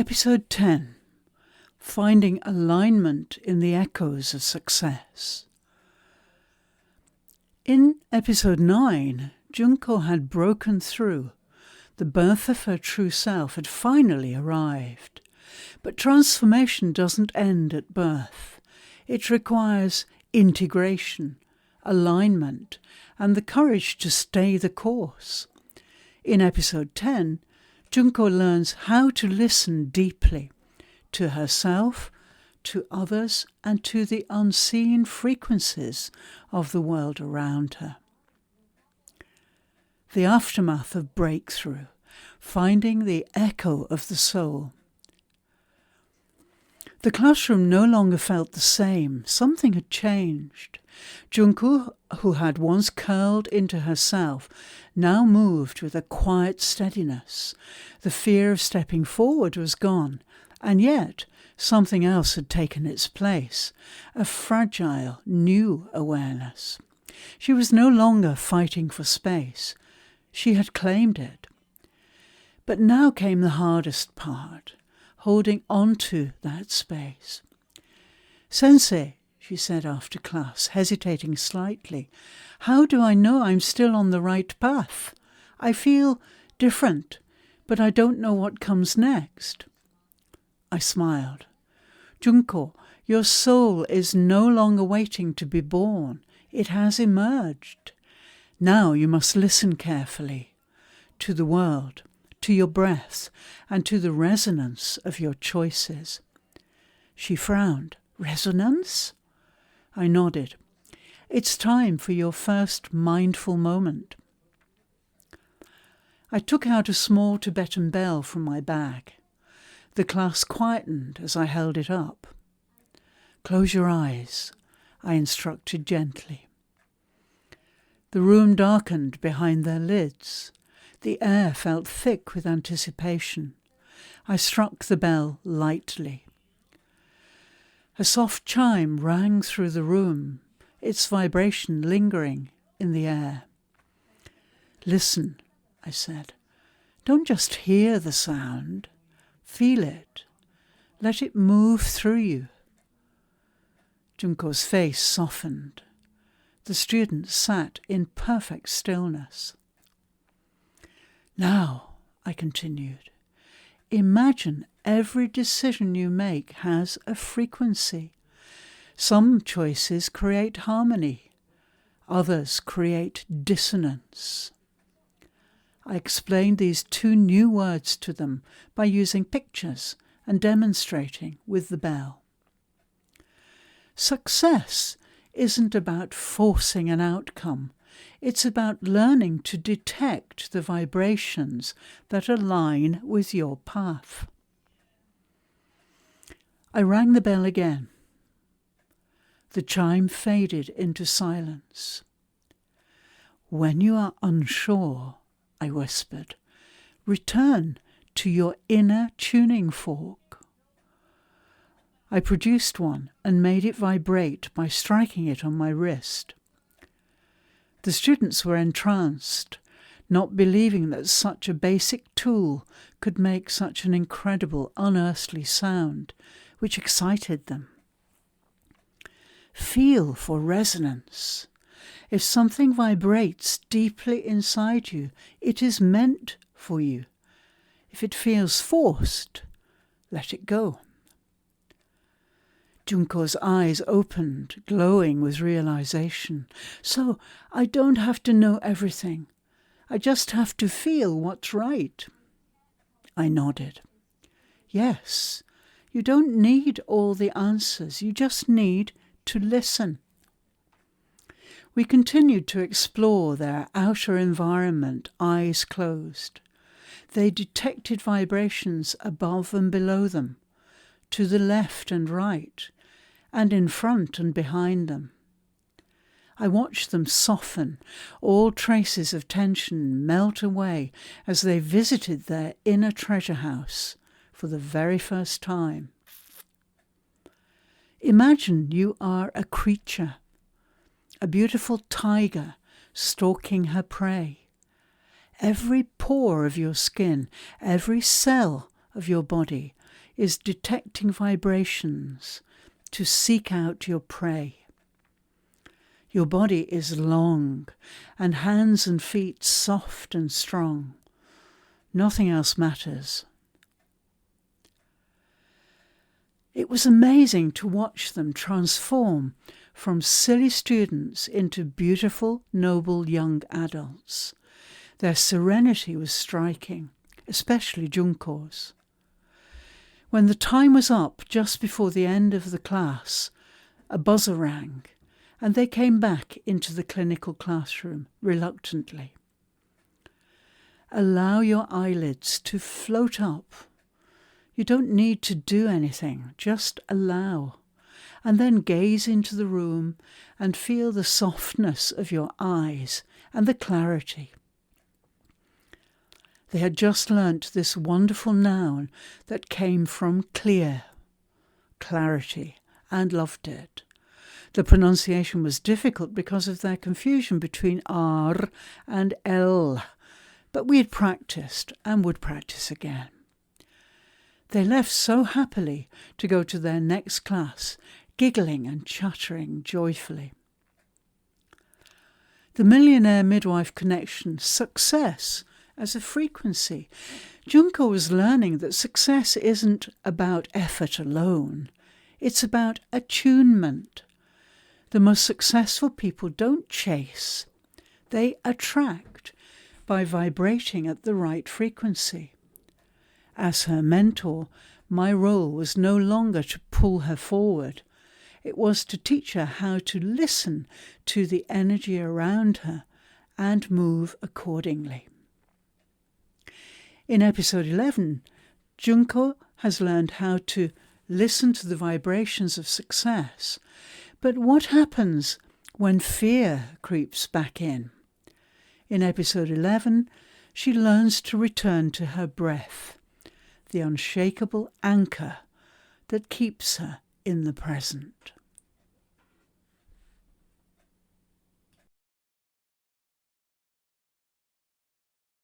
Episode 10. Finding alignment in the echoes of success. In episode 9, Junko had broken through. The birth of her true self had finally arrived. But transformation doesn't end at birth. It requires integration, alignment, and the courage to stay the course. In episode 10, Junko learns how to listen deeply to herself, to others, and to the unseen frequencies of the world around her. The aftermath of breakthrough, finding the echo of the soul. The classroom no longer felt the same. Something had changed. Junko, who had once curled into herself, now moved with a quiet steadiness. The fear of stepping forward was gone, and yet something else had taken its place, a fragile, new awareness. She was no longer fighting for space. She had claimed it. But now came the hardest part, holding on to that space. "Sensei," she said after class, hesitating slightly, "how do I know I'm still on the right path? I feel different, but I don't know what comes next." I smiled. "Junko, your soul is no longer waiting to be born. It has emerged. Now you must listen carefully to the world, to your breath, and to the resonance of your choices." She frowned. "Resonance?" I nodded. "It's time for your first mindful moment." I took out a small Tibetan bell from my bag. The class quietened as I held it up. "Close your eyes," I instructed gently. The room darkened behind their lids. The air felt thick with anticipation. I struck the bell lightly. A soft chime rang through the room, its vibration lingering in the air. "Listen," I said. "Don't just hear the sound. Feel it. Let it move through you." Junko's face softened. The students sat in perfect stillness. "Now," I continued, "imagine every decision you make has a frequency. Some choices create harmony. Others create dissonance." I explained these two new words to them by using pictures and demonstrating with the bell. Success isn't about forcing an outcome. It's about learning to detect the vibrations that align with your path. I rang the bell again. The chime faded into silence. "When you are unsure," I whispered, "return to your inner tuning fork." I produced one and made it vibrate by striking it on my wrist. The students were entranced, not believing that such a basic tool could make such an incredible, unearthly sound, which excited them. Feel for resonance. If something vibrates deeply inside you, it is meant for you. If it feels forced, let it go. Junko's eyes opened, glowing with realization. "So I don't have to know everything. I just have to feel what's right." I nodded. "Yes, you don't need all the answers. You just need to listen." We continued to explore their outer environment, eyes closed. They detected vibrations above and below them, to the left and right, and in front and behind them. I watched them soften, all traces of tension melt away as they visited their inner treasure house for the very first time. Imagine you are a creature, a beautiful tiger stalking her prey. Every pore of your skin, every cell of your body is detecting vibrations to seek out your prey. Your body is long and hands and feet soft and strong. Nothing else matters. It was amazing to watch them transform from silly students into beautiful, noble young adults. Their serenity was striking, especially Junko's. When the time was up, just before the end of the class, a buzzer rang, and they came back into the clinical classroom reluctantly. Allow your eyelids to float up. You don't need to do anything, just allow. And then gaze into the room and feel the softness of your eyes and the clarity. They had just learnt this wonderful noun that came from clear, clarity, and loved it. The pronunciation was difficult because of their confusion between R and L, but we had practiced and would practice again. They left so happily to go to their next class, giggling and chattering joyfully. The Millionaire Midwife connection, success as a frequency. Junko was learning that success isn't about effort alone. It's about attunement. The most successful people don't chase. They attract by vibrating at the right frequency. As her mentor, my role was no longer to pull her forward. It was to teach her how to listen to the energy around her and move accordingly. In episode 11, Junko has learned how to listen to the vibrations of success. But what happens when fear creeps back in? In episode 11, she learns to return to her breath, the unshakable anchor that keeps her in the present.